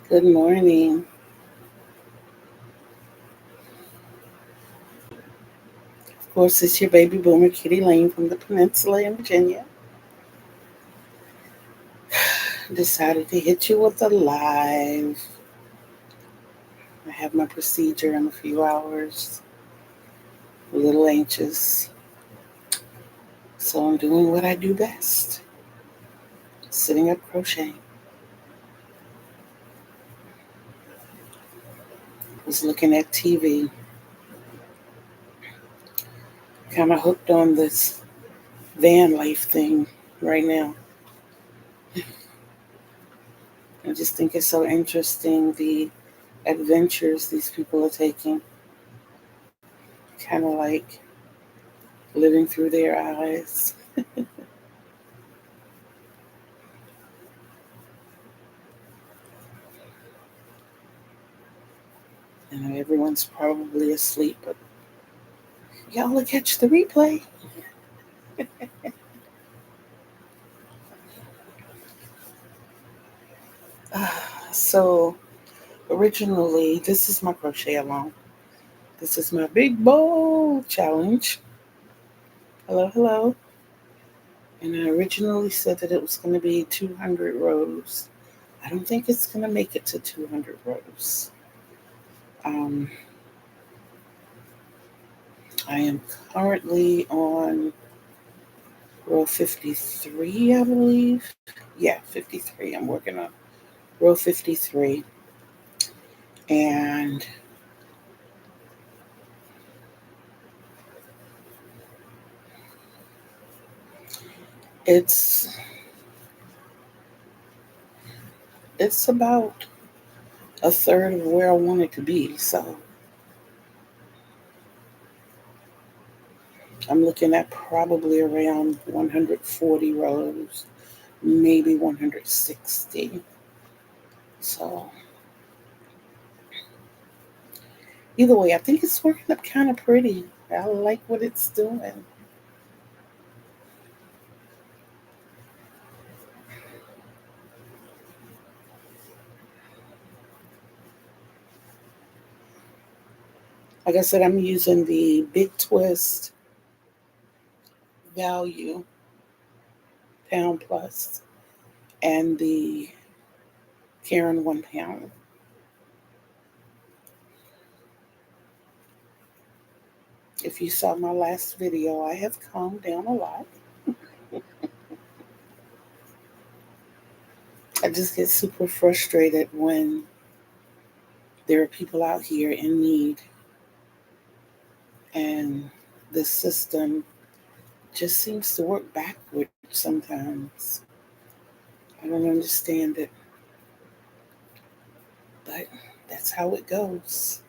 Good morning. Of course, it's your baby boomer, Kitty Lane from the Peninsula in Virginia. Decided to hit you with a live. I have my procedure in a few hours. A little anxious. So I'm doing what I do best, sitting up crocheting. Was looking at TV. Kind of hooked on this van life thing right now. I just think it's so interesting the adventures these people are taking. Kind of like living through their eyes. I know everyone's probably asleep, but y'all will catch the replay. So, originally, this is my crochet along. This is my big bowl challenge. Hello, hello. And I originally said that it was going to be 200 rows. I don't think it's going to make it to 200 rows. Um, I am currently on row 53, I believe. Yeah, 53. I'm working on row 53. And it's about a third of where I want it to be. So I'm looking at probably around 140 rows, maybe 160. So either way, I think it's working up kind of pretty. I like what it's doing. Like I said, I'm using the Big Twist Value Pound Plus and the Karen 1 pound. If you saw my last video, I have calmed down a lot. I just get super frustrated when there are people out here in need and the system just seems to work backwards sometimes. I don't understand it, but that's how it goes.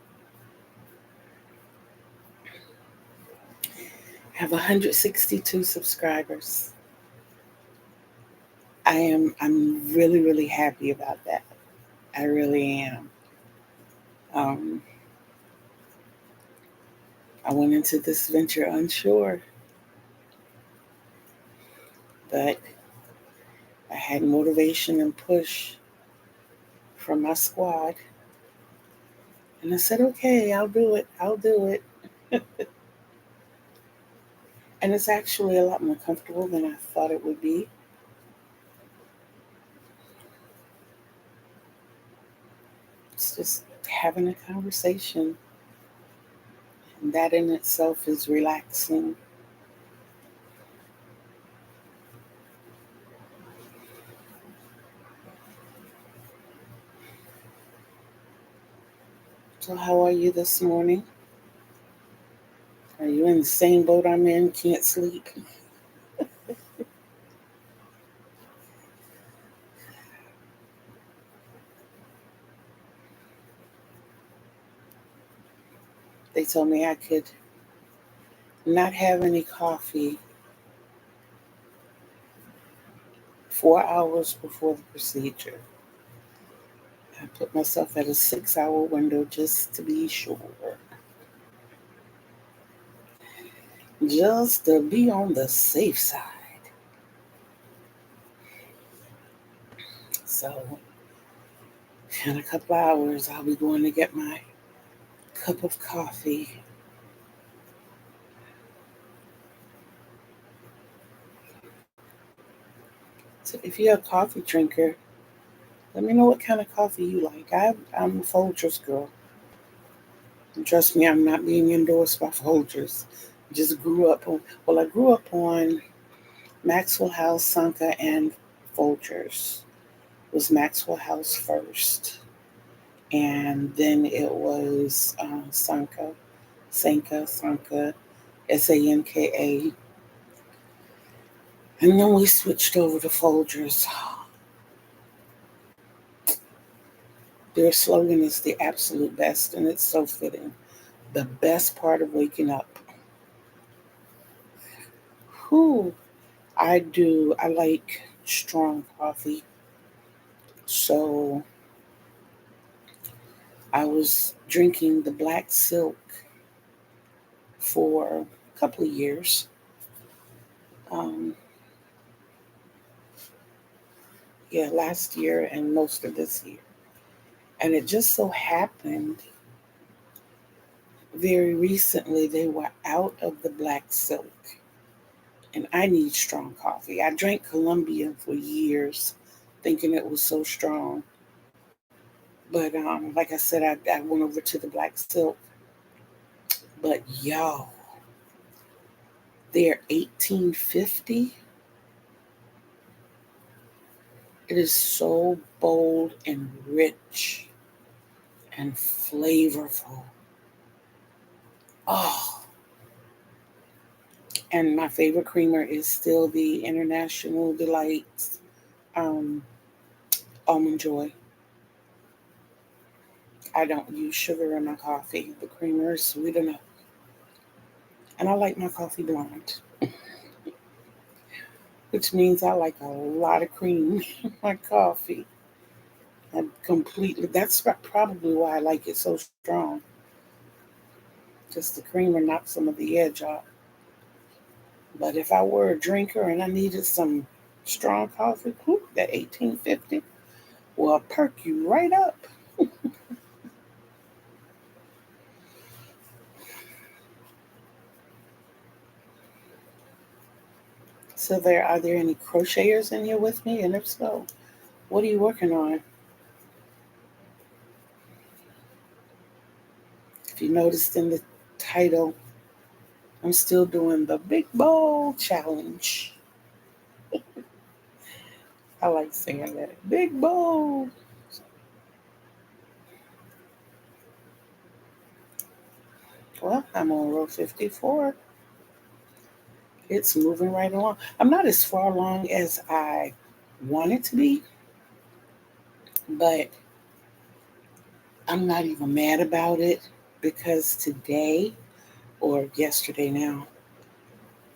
I have 162 subscribers. I'm really happy about that. I really am. Um, I went into this venture unsure, but I had motivation and push from my squad. And I said, okay, I'll do it. I'll do it. And it's actually a lot more comfortable than I thought it would be. It's just having a conversation. And that in itself is relaxing. So, how are you this morning? Are you in the same boat I'm in? Can't sleep? They told me I could not have any coffee 4 hours before the procedure. I put myself at a 6 hour window just to be sure. Just to be on the safe side. So, In a couple hours, I'll be going to get my cup of coffee. So if you're a coffee drinker, let me know what kind of coffee you like. I'm a Folgers girl. And trust me, I'm not being endorsed by Folgers. Just grew up on, I grew up on Maxwell House, Sanka, and Folgers. It was Maxwell House first. And then it was Sanka, Sanka. And then we switched over to Folgers. Their slogan is the absolute best, and it's so fitting. The best part of waking up. Whew. I like strong coffee. So I was drinking the black silk for a couple of years. Um, last year and most of this year. And it just so happened very recently they were out of the black silk. And I need strong coffee. I drank Colombian for years, thinking it was so strong. But like I said, I went over to the black silk. But yo, they're 1850. It is so bold and rich and flavorful. Oh, and my favorite creamer is still the International Delights Almond Joy. I don't use sugar in my coffee. The creamer is sweet enough. And I like my coffee blonde, which means I like a lot of cream in my coffee. That's probably why I like it so strong. Just the creamer knocks some of the edge off. But if I were a drinker and I needed some strong coffee, that 1850 will perk you right up. So are there any crocheters in here with me? And if so, what are you working on? If you noticed in the title, I'm still doing the big bowl challenge. I like saying that. Big bowl. Well, I'm on row 54. It's moving right along. I'm not as far along as I want it to be, but I'm not even mad about it because today, or yesterday now,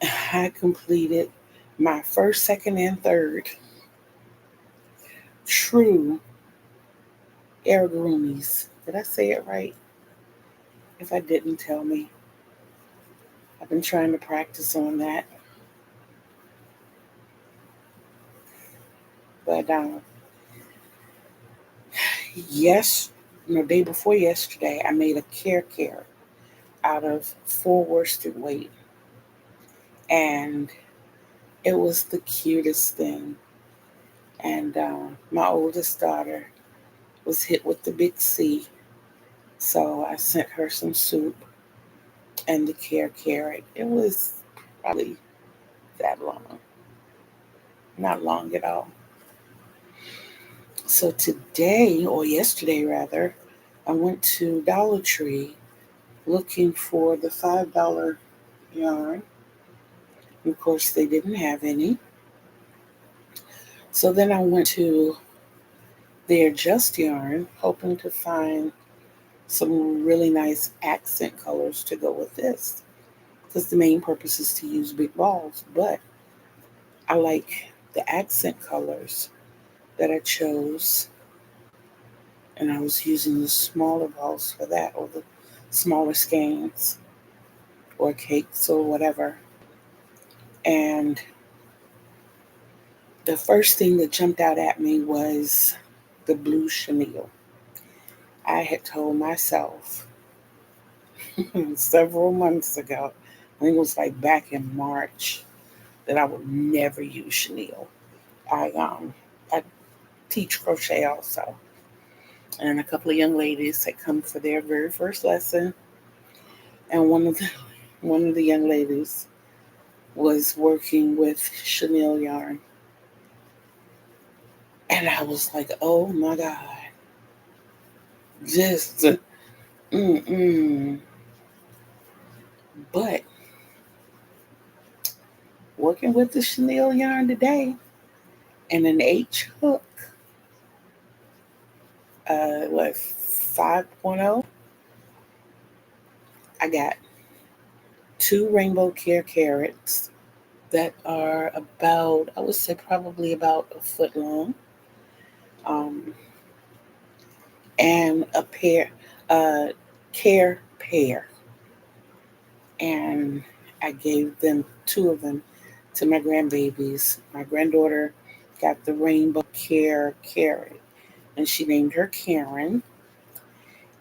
I completed my first, second, and third true Aragurumis. Did I say it right? If I didn't, tell me. I've been trying to practice on that. But day before yesterday, I made a care out of 4 worsted weight. And it was the cutest thing. And my oldest daughter was hit with the big C. So I sent her some soup and the care carrot. It was probably that long. Not long at all. So today, or yesterday rather, I went to Dollar Tree looking for the $5 yarn. And of course, they didn't have any. So then I went to their Just Yarn, hoping to find some really nice accent colors to go with this. Because the main purpose is to use big balls. But I like the accent colors that I chose. And I was using the smaller balls for that, or the smaller skeins, or cakes, or whatever. And the first thing that jumped out at me was the blue chenille. I had told myself several months ago, I think it was like back in March, that I would never use chenille. I teach crochet also, and a couple of young ladies had come for their very first lesson, and one of the young ladies was working with chenille yarn, and I was like, oh my god, just mm-mm. But working with the chenille yarn today and an H hook, what 5.0, I got two rainbow care carrots that are about, I would say probably about a foot long, um, and a pair, care pair, and I gave them two of them to my grandbabies. My granddaughter got the rainbow care carrot, and she named her Karen,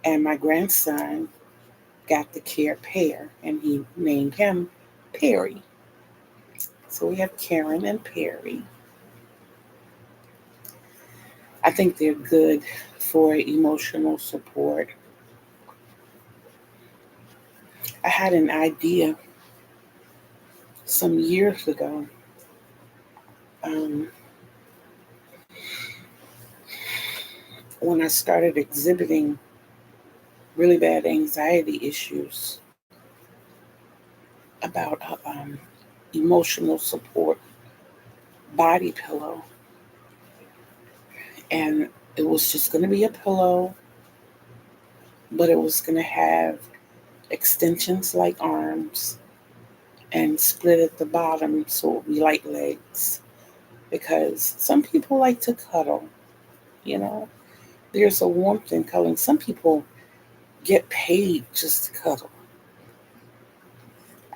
and my grandson got the care pear, and he named him Perry. So we have Karen and Perry. I think they're good for emotional support. I had an idea some years ago. Um, when I started exhibiting really bad anxiety issues about emotional support body pillow. And it was just going to be a pillow, but it was going to have extensions like arms and split at the bottom so it would be like legs. Because some people like to cuddle, you know. There's a warmth in cuddling. Some people get paid just to cuddle.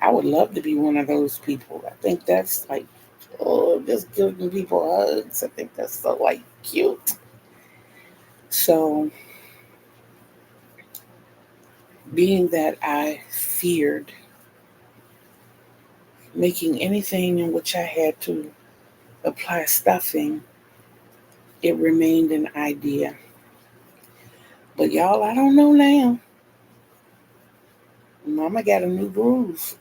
I would love to be one of those people. I think that's like, oh, just giving people hugs. I think that's so like cute. So, being that I feared making anything in which I had to apply stuffing, it remained an idea. But y'all, I don't know now. Mama got a new groove.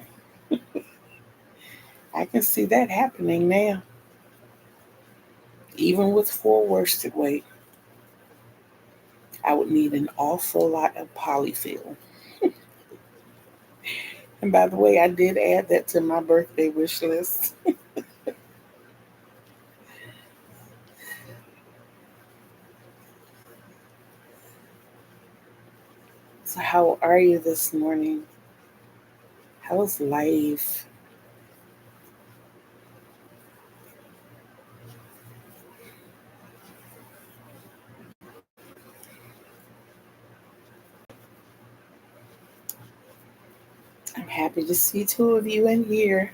I can see that happening now. Even with full worsted weight, I would need an awful lot of polyfil. And by the way, I did add that to my birthday wish list. So, how are you this morning? How's life? I'm happy to see two of you in here.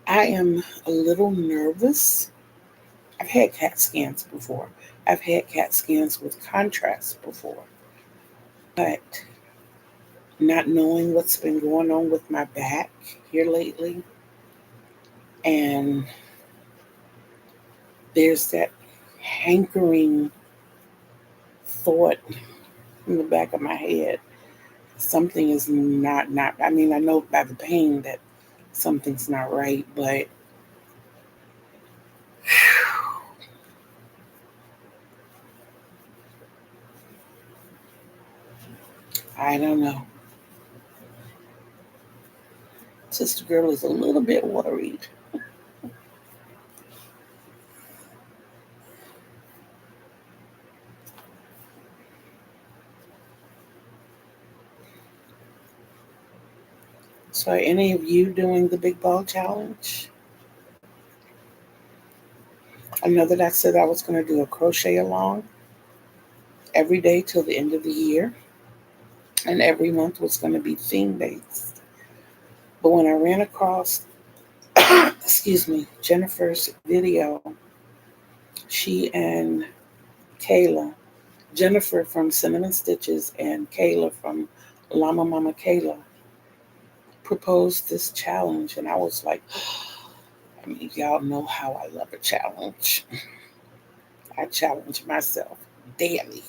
I am a little nervous. I've had CAT scans before. I've had CAT scans with contrast before. But not knowing what's been going on with my back here lately, and there's that hankering thought in the back of my head. Something is not, I mean, I know by the pain that something's not right, but I don't know. Sister girl is a little bit worried. So, are any of you doing the big ball challenge? I know that I said I was going to do a crochet along every day till the end of the year, and every month was going to be theme based. But when I ran across, excuse me, Jennifer's video, she and Kayla, Jennifer from Cinnamon Stitches and Kayla from Llama Mama Kayla, proposed this challenge. And I was like, I mean, y'all know how I love a challenge. I challenge myself daily.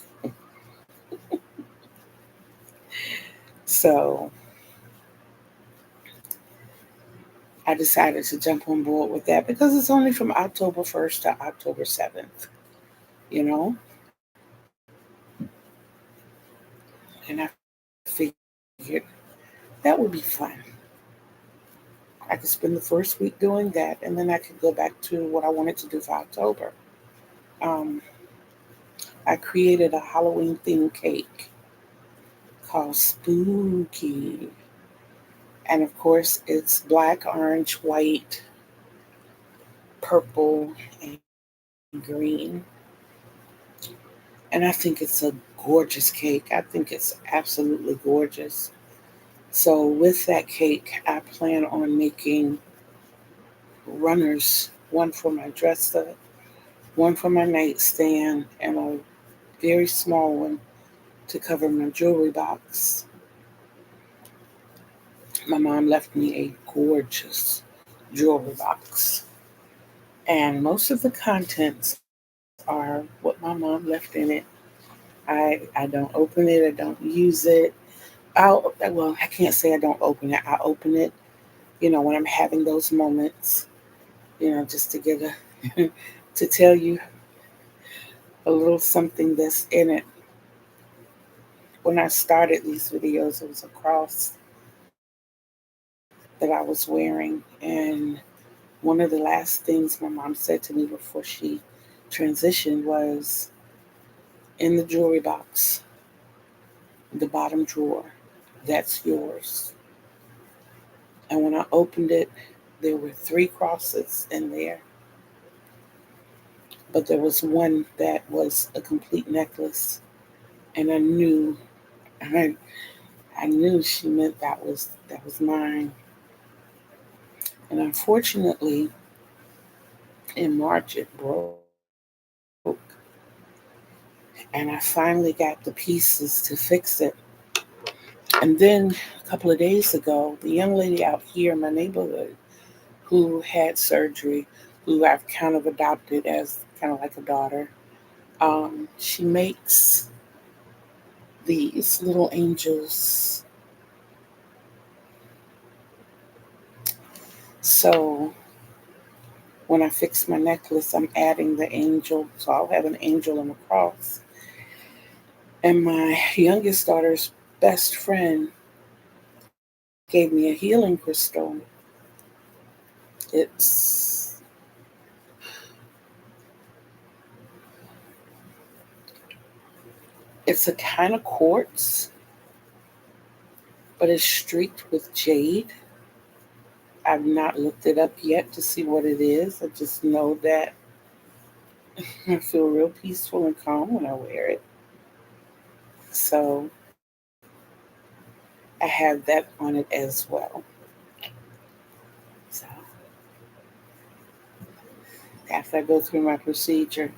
So I decided to jump on board with that because it's only from October 1st to October 7th, you know? And I figured that would be fun. I could spend the first week doing that, and then I could go back to what I wanted to do for October. Um, I created a Halloween themed cake called Spooky. And of course, it's black, orange, white, purple, and green. And I think it's a gorgeous cake. I think it's absolutely gorgeous. So, with that cake, I plan on making runners, one for my dresser, one for my nightstand, and a very small one to cover my jewelry box. My mom left me a gorgeous jewelry box. And most of the contents are what my mom left in it. I don't open it, I don't use it. Well, I can't say I don't open it. I open it, when I'm having those moments, just to get a to tell you a little something that's in it. When I started these videos, it was a cross that I was wearing, and one of the last things my mom said to me before she transitioned was, in the jewelry box, the bottom drawer, that's yours. And when I opened it, there were three crosses in there, but there was one that was a complete necklace, and I, I knew she meant that was mine. And unfortunately, in March it broke, and I finally got the pieces to fix it. And then a couple of days ago, the young lady out here in my neighborhood who had surgery, who I've kind of adopted as kind of like a daughter, she makes these little angels. So when I fix my necklace, I'm adding the angel. So I'll have an angel and a cross. And my youngest daughter's best friend gave me a healing crystal. It's it's a kind of quartz, but it's streaked with jade. I've not looked it up yet to see what it is. I just know that I feel real peaceful and calm when I wear it. So I have that on it as well. So after I go through my procedure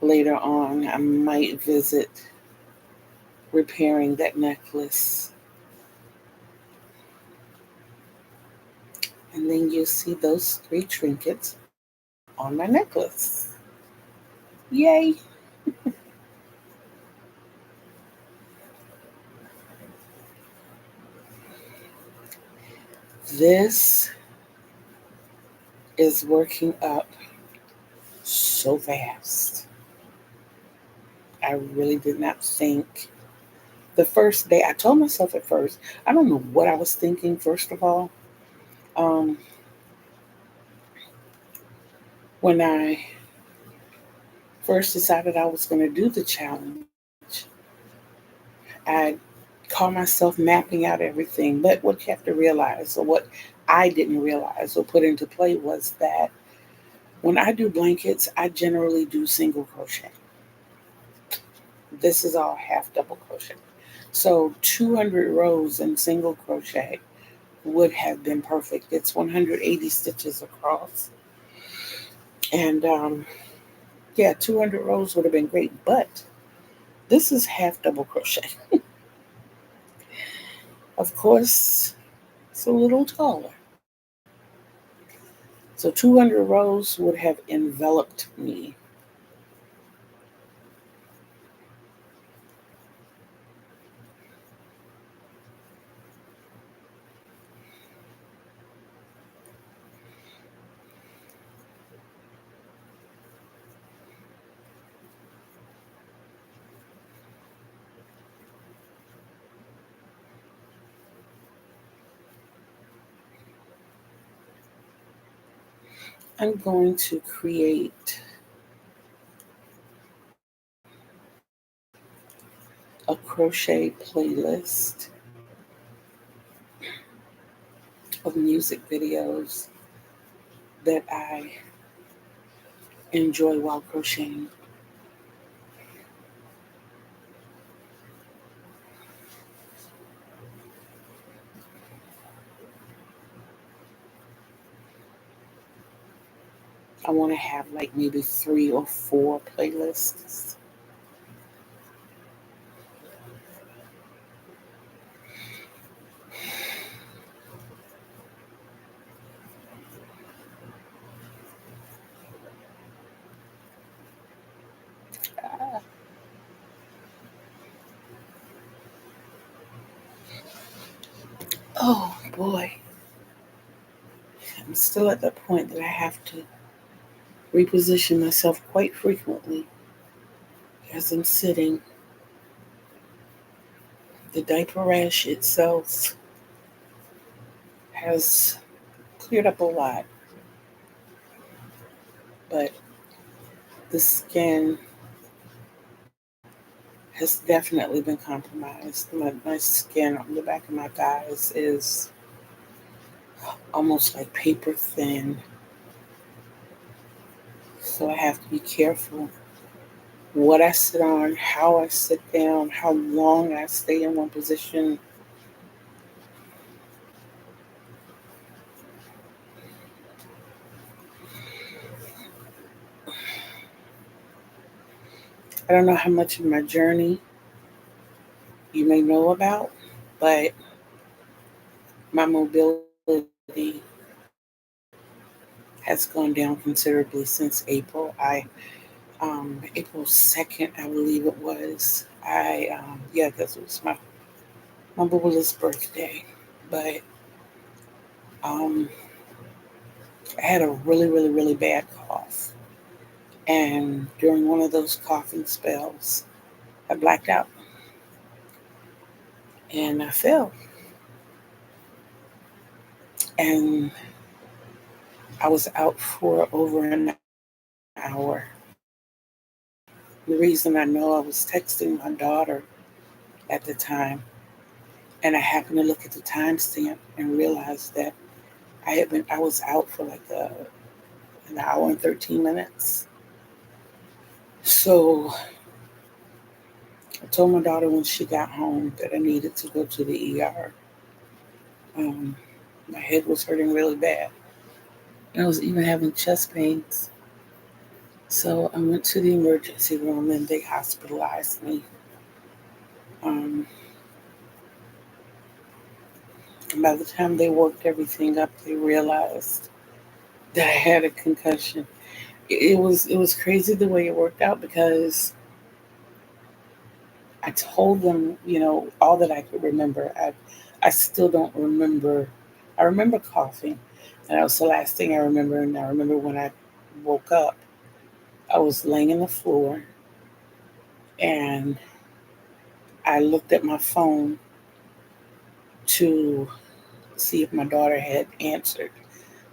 later on, I might visit repairing that necklace. And then you see those three trinkets on my necklace. Yay! This is working up so fast. I really did not think. The first day, I told myself at first, I don't know what I was thinking, first of all. Um, when I first decided I was going to do the challenge, I caught myself mapping out everything. But what you have to realize, or what I didn't realize or put into play, was that when I do blankets, I generally do single crochet. This is all half double crochet. So 200 rows in single crochet would have been perfect. It's 180 stitches across. And yeah, 200 rows would have been great, but this is half double crochet. Of course, it's a little taller. So 200 rows would have enveloped me. I'm going to create a crochet playlist of music videos that I enjoy while crocheting. I want to have like maybe 3 or 4 playlists. Ah, oh boy. I'm still at the point that I have to reposition myself quite frequently as I'm sitting. The diaper rash itself has cleared up a lot, but the skin has definitely been compromised. My skin on the back of my thighs is almost like paper thin, so I have to be careful what I sit on, how I sit down, how long I stay in one position. I don't know how much of my journey you may know about, but my mobility has gone down considerably since April. April 2nd, I believe it was. Yeah, because it was my Bubba's birthday. But um, I had a really, really, really bad cough. And during one of those coughing spells, I blacked out and I fell. And I was out for over an hour. The reason I know, I was texting my daughter at the time, and I happened to look at the timestamp and realized that I was out for like an hour and 13 minutes. So I told my daughter when she got home that I needed to go to the ER. Um, my head was hurting really bad. And I was even having chest pains. So I went to the emergency room and they hospitalized me. Um, and by the time they worked everything up, they realized that I had a concussion. It was crazy the way it worked out, because I told them, all that I could remember. I still don't remember. I remember coughing, and that was the last thing I remember. And I remember when I woke up, I was laying on the floor, and I looked at my phone to see if my daughter had answered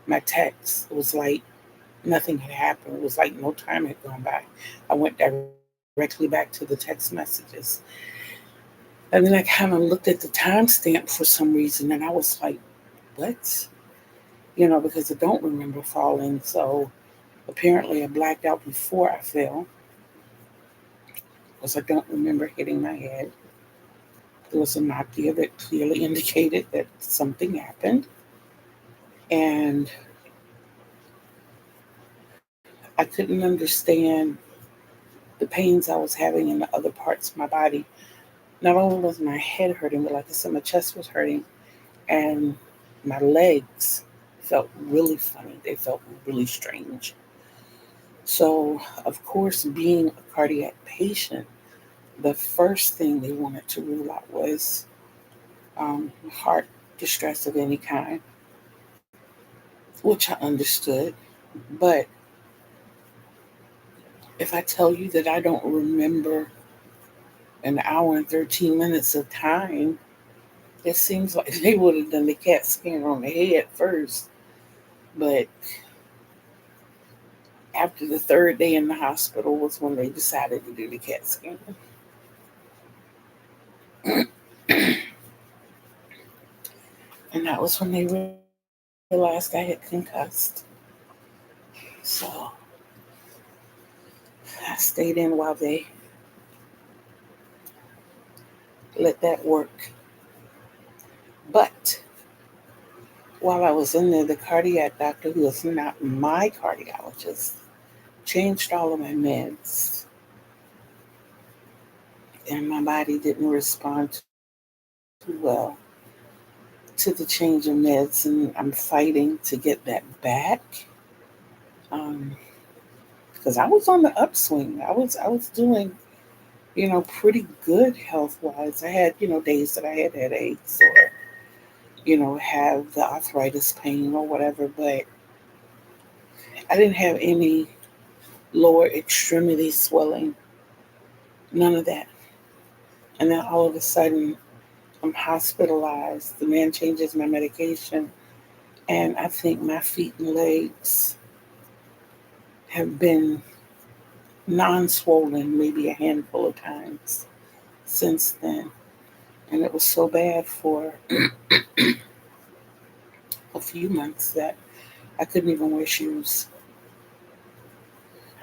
my text. It was like nothing had happened. It was like no time had gone by. I went directly back to the text messages. And then I kind of looked at the timestamp for some reason, and I was like, what? Because I don't remember falling. So apparently I blacked out before I fell, because I don't remember hitting my head. There was a knock there that clearly indicated that something happened. And I couldn't understand the pains I was having in the other parts of my body. Not only was my head hurting, but like I said, my chest was hurting, and my legs felt really funny. They felt really strange. So, of course, being a cardiac patient, the first thing they wanted to rule out was heart distress of any kind, which I understood. But if I tell you that I don't remember an hour and 13 minutes of time, it seems like they would have done the CAT scan on the head first. But after the third day in the hospital was when they decided to do the CAT scan. And that was when they realized I had concussed. So I stayed in while they let that work. But while I was in there, the cardiac doctor, who is not my cardiologist, changed all of my meds. And my body didn't respond too well to the change of meds. And I'm fighting to get that back. Um, because I was on the upswing. I was doing, pretty good health wise. I had, days that I had headaches or, have the arthritis pain or whatever, but I didn't have any lower extremity swelling, none of that. And then all of a sudden, I'm hospitalized. The man changes my medication, and I think my feet and legs have been non swollen maybe a handful of times since then. And it was so bad for a few months that I couldn't even wear shoes.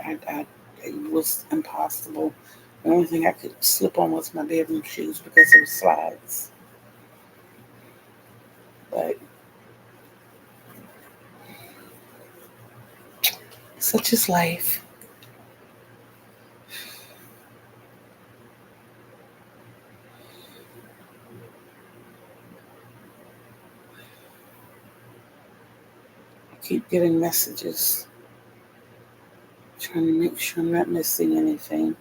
It was impossible. The only thing I could slip on was my bedroom shoes because of the slides. But such is life. I keep getting messages trying to make sure I'm not missing anything.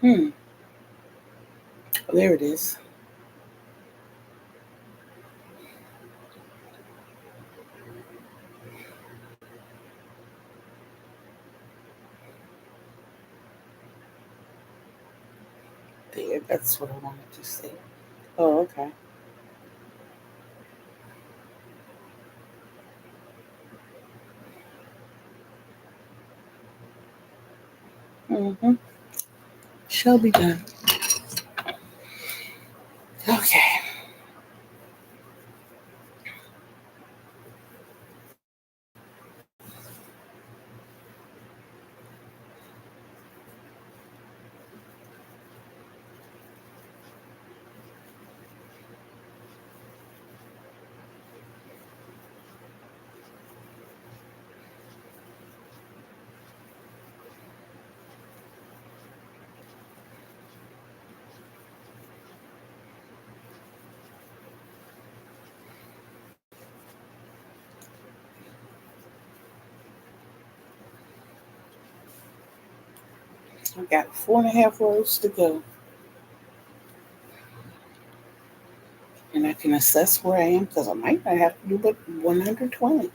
Hmm. Oh, there it is. There. That's what I wanted to say. Oh, okay. Mm-hmm. Shall be done. Okay. I got 4.5 rows to go, and I can assess where I am because I might not have to do but 120.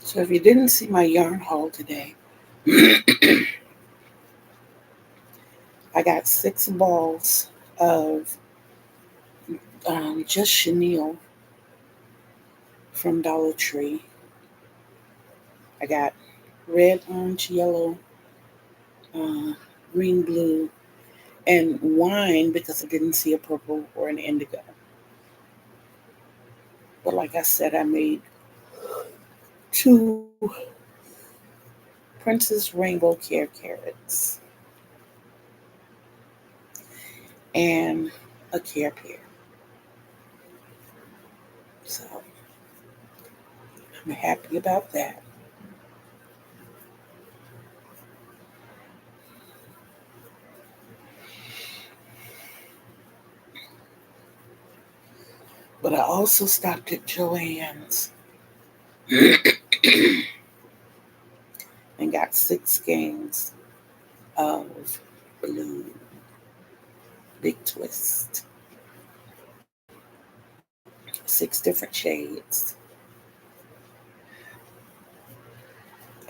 So if you didn't see my yarn haul today, I got 6 balls of just chenille from Dollar Tree. I got red, orange, yellow, uh, green, blue, and wine because I didn't see a purple or an indigo. But like I said, I made two Princess Rainbow Care carrots and a care pear. So I'm happy about that. But I also stopped at Joann's and got 6 skeins of blue big twist, 6 different shades.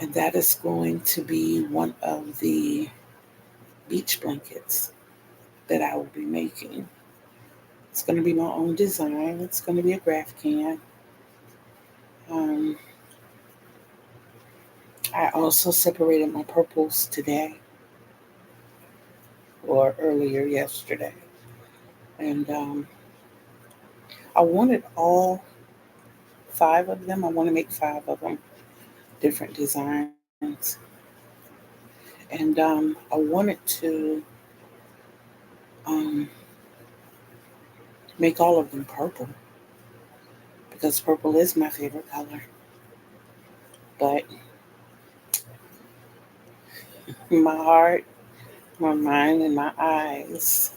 And that is going to be one of the beach blankets that I will be making. It's going to be my own design. It's going to be a graph can. Um, I also separated my purples today or earlier yesterday. And I wanted all 5 of them. I want to make 5 of them, different designs. And I wanted to um, make all of them purple because purple is my favorite color. But my heart, my mind, and my eyes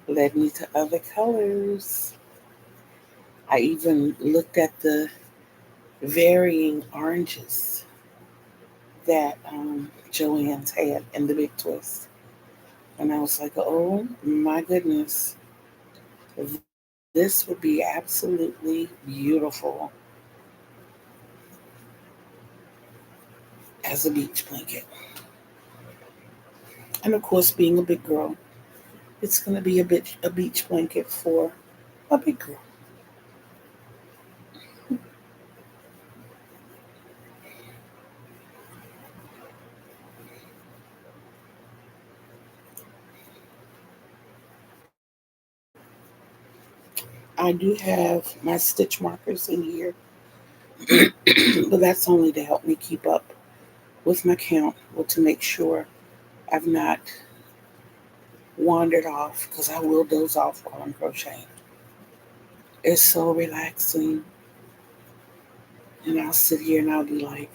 led me to other colors. I even looked at the varying oranges that Joann's had in the big twist. And I was like, oh my goodness, this would be absolutely beautiful as a beach blanket. And of course, being a big girl, it's going to be a beach blanket for a big girl. I do have my stitch markers in here, but that's only to help me keep up with my count or to make sure I've not wandered off because I will doze off while I'm crocheting. It's so relaxing. And I'll sit here and I'll be like,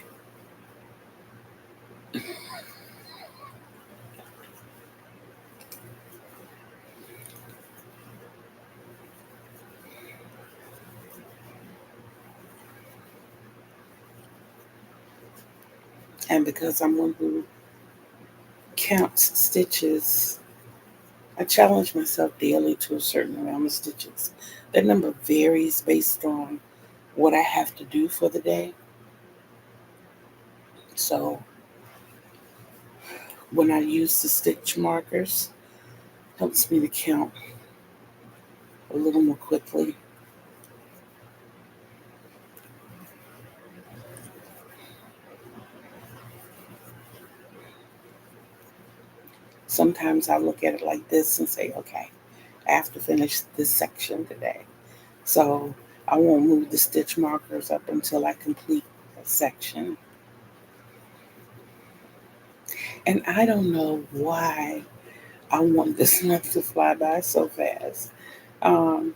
and because I'm one who counts stitches, I challenge myself daily to a certain amount of stitches. That number varies based on what I have to do for the day. So when I use the stitch markers, it helps me to count a little more quickly. Sometimes I look at it like this and say, okay, I have to finish this section today. So I won't move the stitch markers up until I complete a section. And I don't know why I want this month to fly by so fast. Um,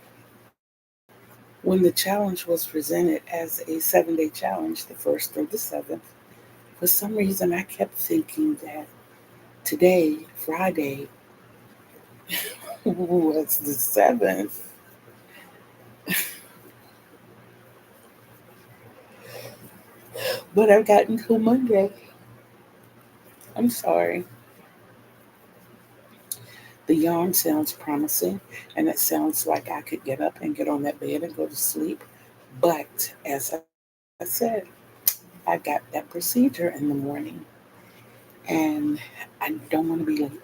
when the challenge was presented as a 7-day challenge, the first through the seventh, for some reason I kept thinking that today, Friday, was the seventh. But I've gotten till Monday. I'm sorry. The yarn sounds promising, and it sounds like I could get up and get on that bed and go to sleep. But as I said, I got that procedure in the morning, and I don't want to be late.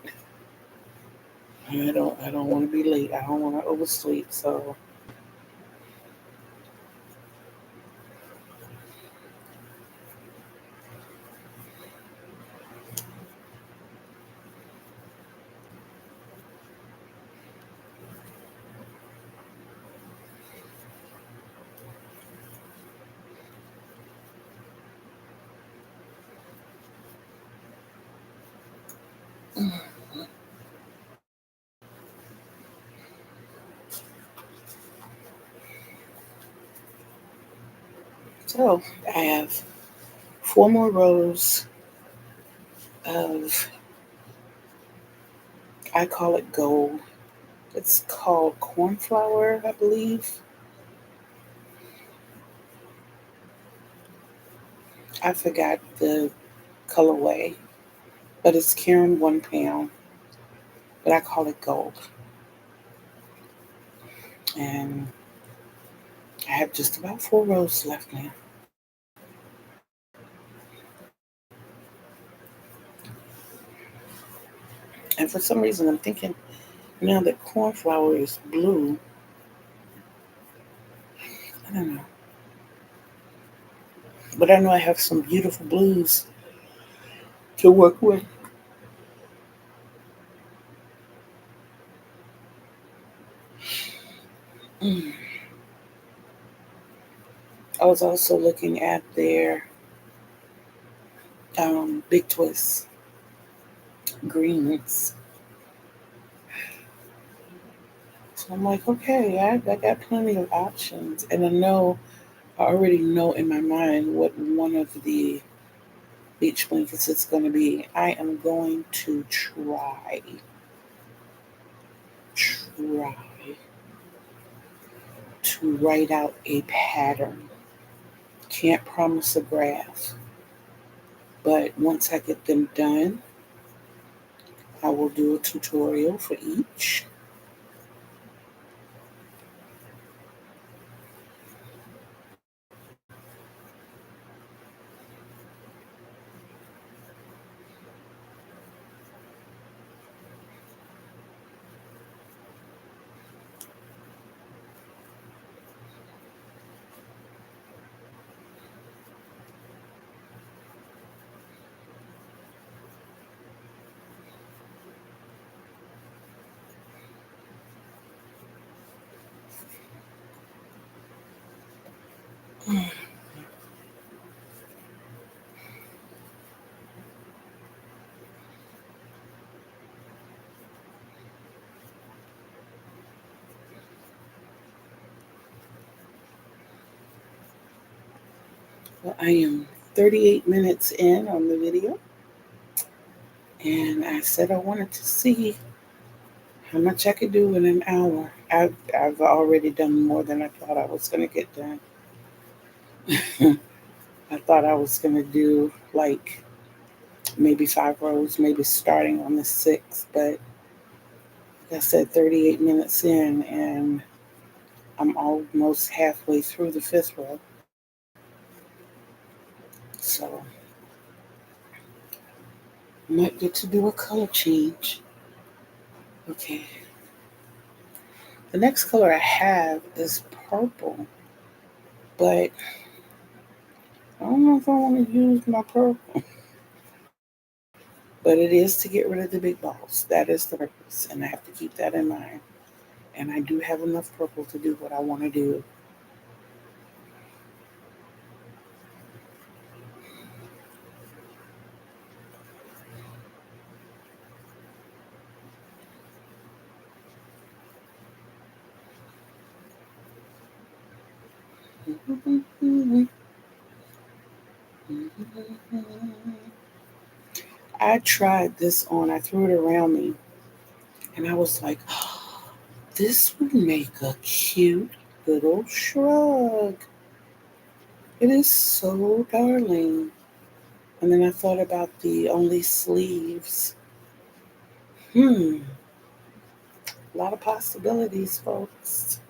I don't want to be late. I don't want to oversleep. So so I have 4 more rows of, I call it gold. It's called cornflower, I believe. I forgot the colorway, but it's carrying 1 pound. But I call it gold. And I have just about 4 rows left now. And for some reason, I'm thinking now that cornflower is blue, I don't know. But I know I have some beautiful blues to work with. Mm. I was also looking at their big twist greens. So I'm like, okay, I got plenty of options. And I already know in my mind what one of the beach blankets is going to be. I am going to try to write out a pattern. Can't promise a graph, but once I get them done, I will do a tutorial for each. Well, I am 38 minutes in on the video, and I said I wanted to see how much I could do in an hour. I've already done more than I thought I was going to get done. I thought I was going to do like maybe 5 rows, maybe starting on the sixth, but like I said, 38 minutes in, and I'm almost halfway through the fifth row. So might get to do a color change. Okay. The next color I have is purple, but I don't know if I want to use my purple. But it is to get rid of the big balls. That is the purpose, and I have to keep that in mind. And I do have enough purple to do what I want to do. I tried this on, I threw it around me, and I was like, oh, this would make a cute little shrug. It is so darling. And then I thought about the only sleeves. A lot of possibilities, folks.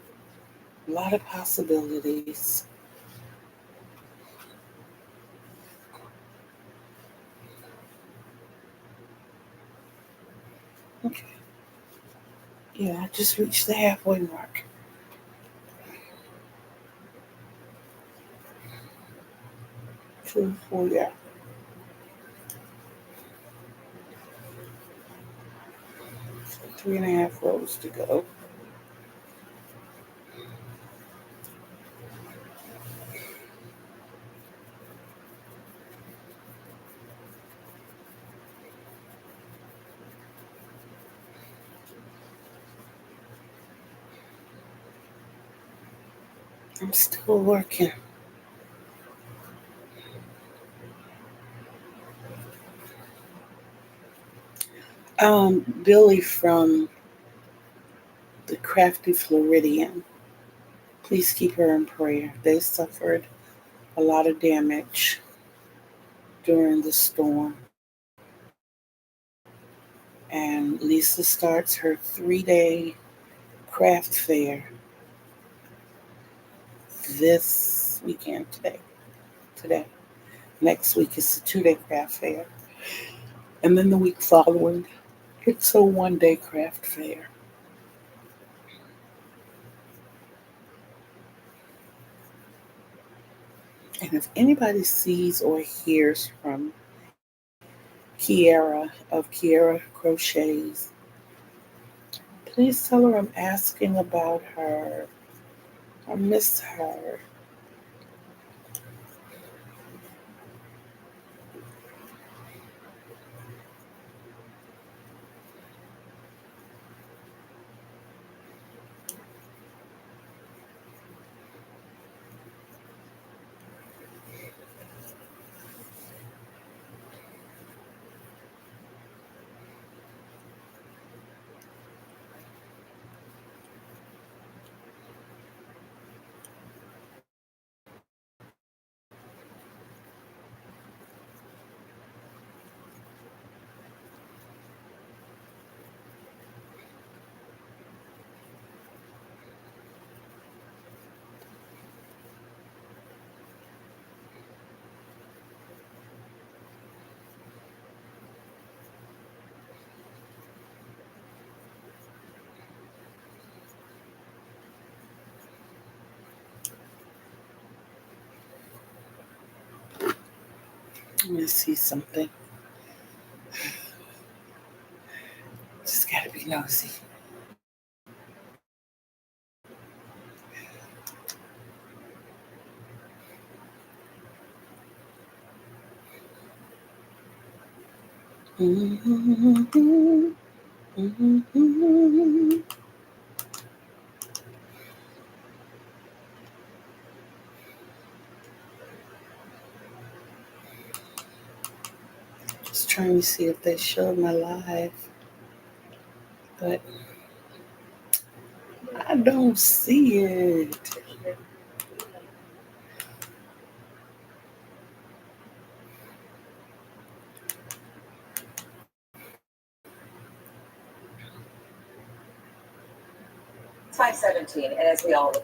A lot of possibilities. Okay. Yeah, I just reached the halfway mark. 2, 4, yeah. So 3.5 rows to go. I'm still working. Billy from the Crafty Floridian. Please keep her in prayer. They suffered a lot of damage during the storm. And Lisa starts her 3-day craft fair this weekend today. Today. Next week is the 2-day craft fair. And then the week following, it's a 1-day craft fair. And if anybody sees or hears from Kiara of Kiara Crochets, please tell her I'm asking about her. I miss her. Let me see something. Just gotta be nosy. Mm-hmm. Mm-hmm. Just trying to see if they showed my live, but I don't see it. It's 5:17, and as we all.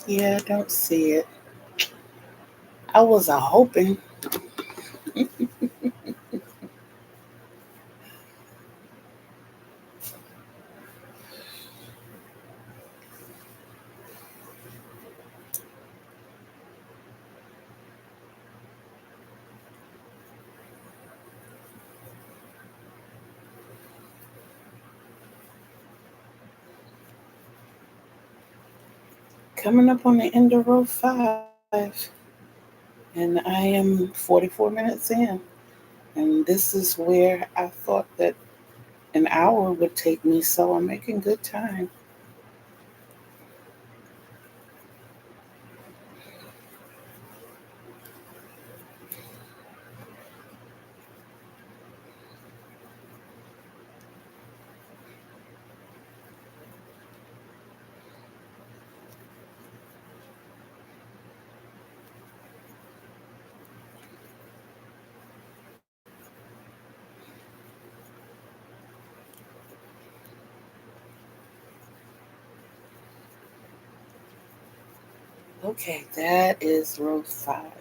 Yeah, I don't see it. I was hoping. Coming up on the end of row 5, and I am 44 minutes in. And this is where I thought that an hour would take me, so I'm making good time. Okay, that is row 5.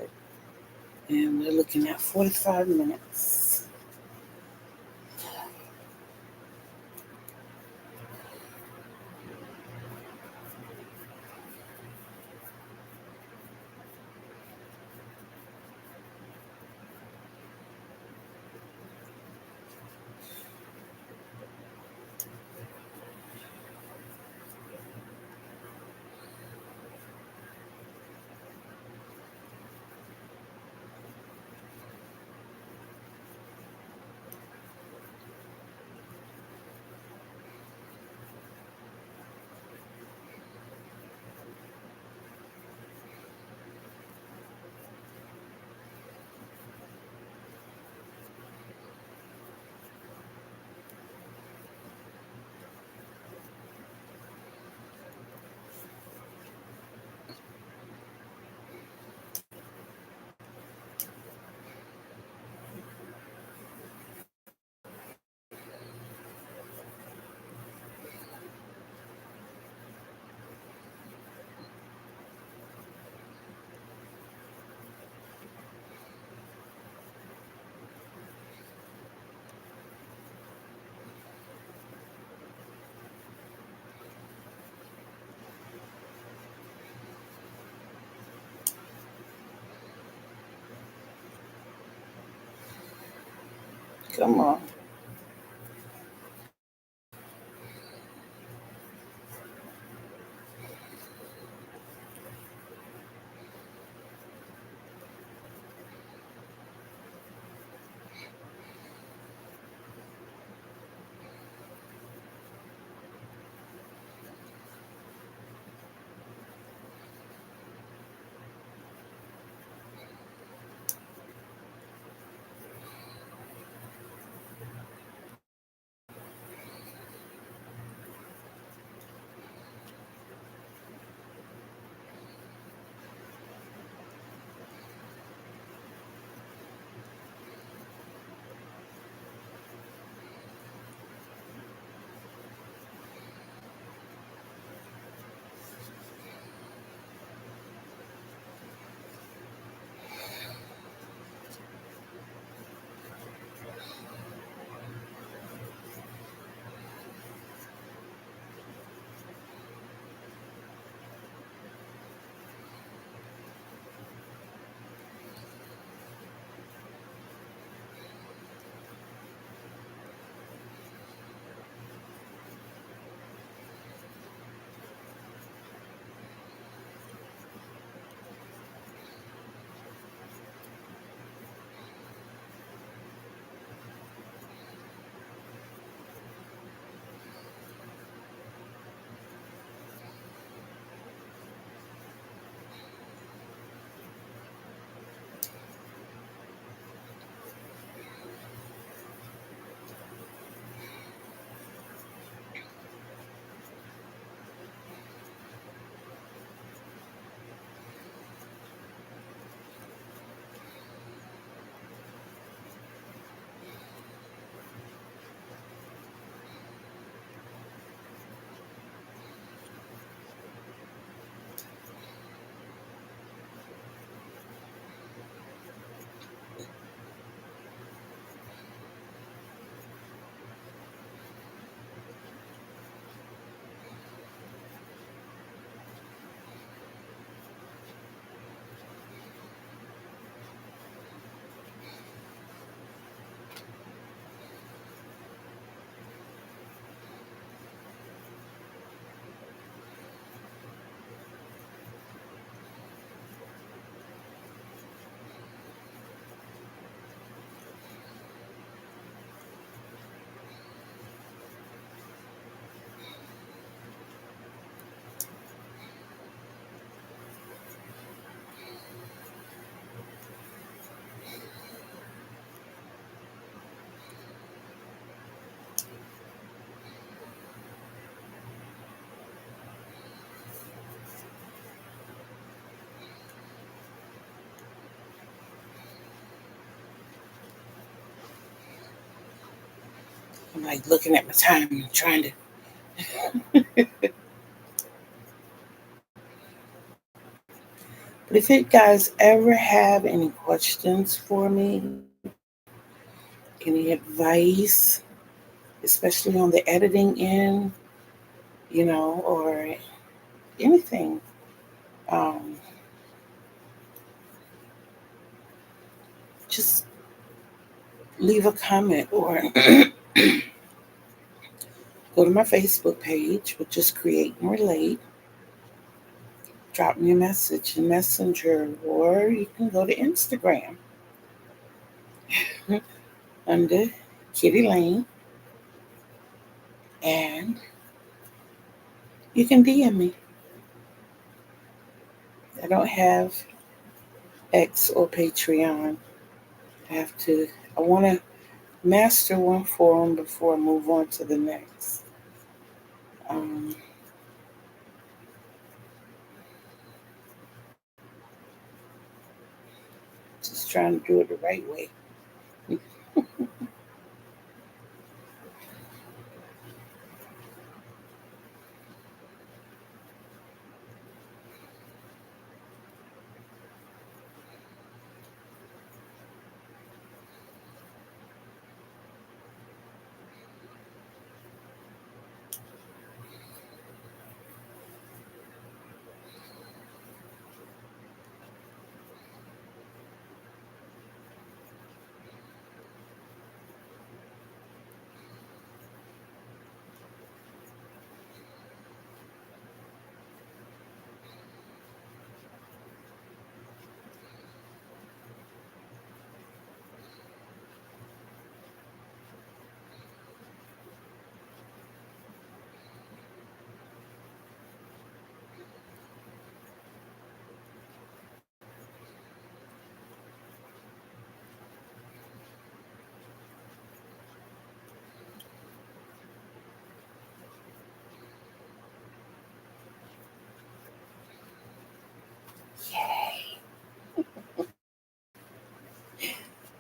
And we're looking at 45 minutes. Come on. I'm like looking at my time and trying to. But if you guys ever have any questions for me, any advice, especially on the editing end, or anything, um, just leave a comment or go to my Facebook page, which is Create and Relate. Drop me a message in Messenger, or you can go to Instagram under Kitty Lane, and you can DM me. I don't have X or Patreon. I have to. I want to master one forum before I move on to the next. Um, just trying to do it the right way.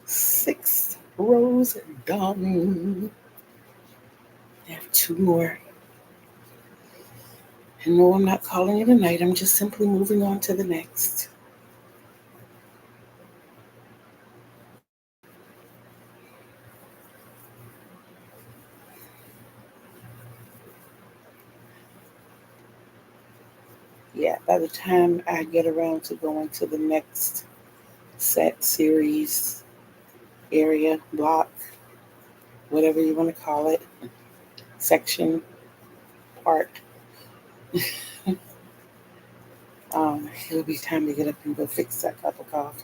Six rows done. I have two more. And no, I'm not calling it a night. I'm just simply moving on to the next. Yeah, by the time I get around to going to the next set, series, area, block, whatever you want to call it, section, part, it'll be time to get up and go fix that cup of coffee.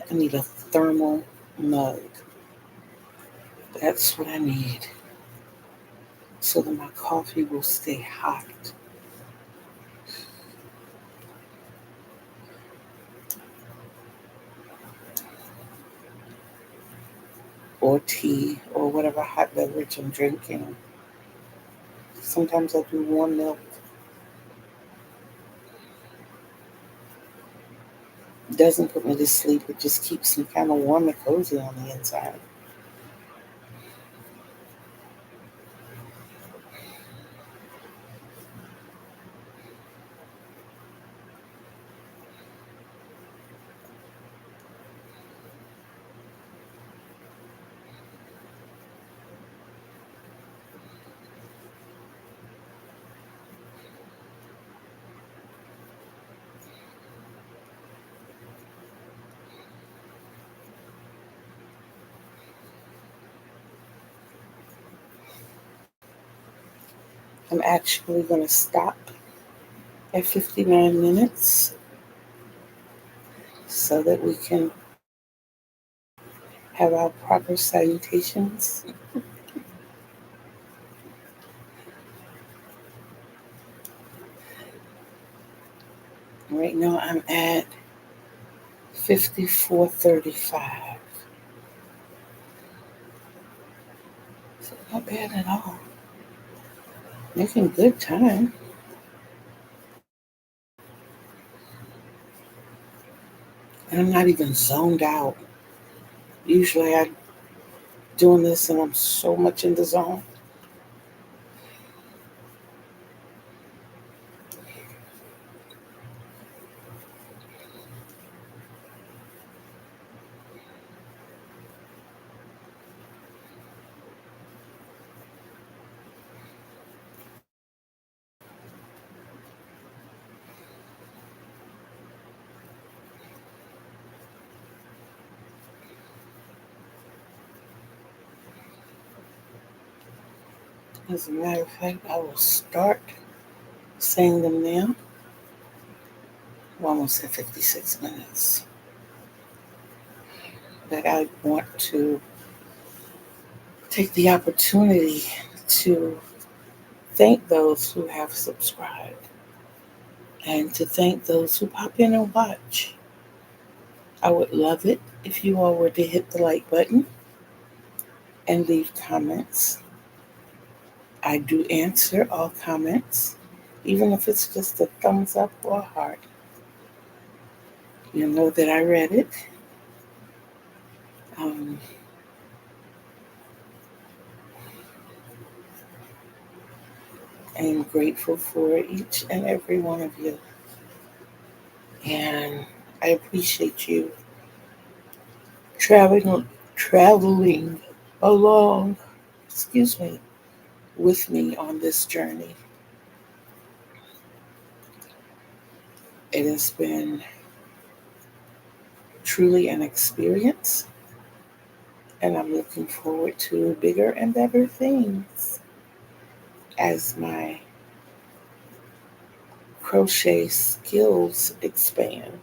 I need a thermal mug. That's what I need so that my coffee will stay hot. Or tea or whatever hot beverage I'm drinking. Sometimes I do warm milk. It doesn't put me to sleep, it just keeps me kind of warm and cozy on the inside. I'm actually going to stop at 59 minutes so that we can have our proper salutations. Right now I'm at 54:35. So not bad at all. Making good time. And I'm not even zoned out. Usually I doing this and I'm so much in the zone. As a matter of fact, I will start saying them now. We're almost at 56 minutes. But I want to take the opportunity to thank those who have subscribed and to thank those who pop in and watch. I would love it if you all were to hit the like button and leave comments. I do answer all comments, even if it's just a thumbs up or a heart. You know that I read it. Um, I am grateful for each and every one of you. And I appreciate you traveling along, excuse me, with me on this journey. It has been truly an experience, and I'm looking forward to bigger and better things as my crochet skills expand.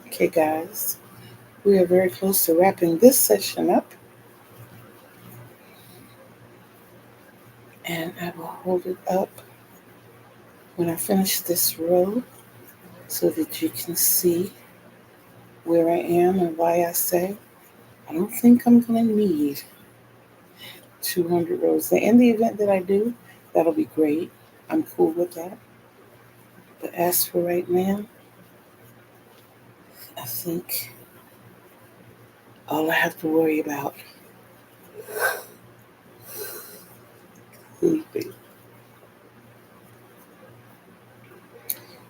Okay, guys, we are very close to wrapping this session up, and I will hold it up when I finish this row so that you can see where I am and why I say I don't think I'm going to need 200 rows. In the event that I do, that'll be great. I'm cool with that. But as for right now, I think all I have to worry about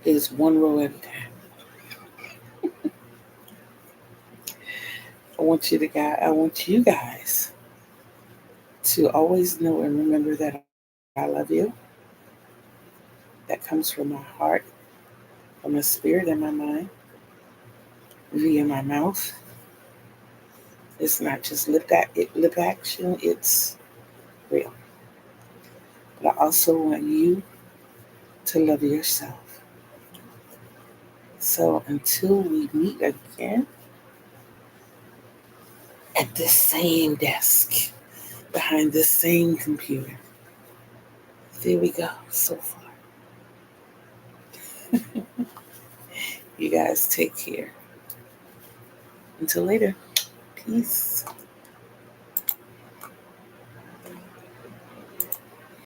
is one row at a time. I want you guys to always know and remember that I love you. That comes from my heart, from my spirit and my mind, via my mouth. It's not just lip action, it's real. But I also want you to love yourself. So until we meet again at this same desk, behind this same computer, there we go, so far. You guys take care. Until later. Peace.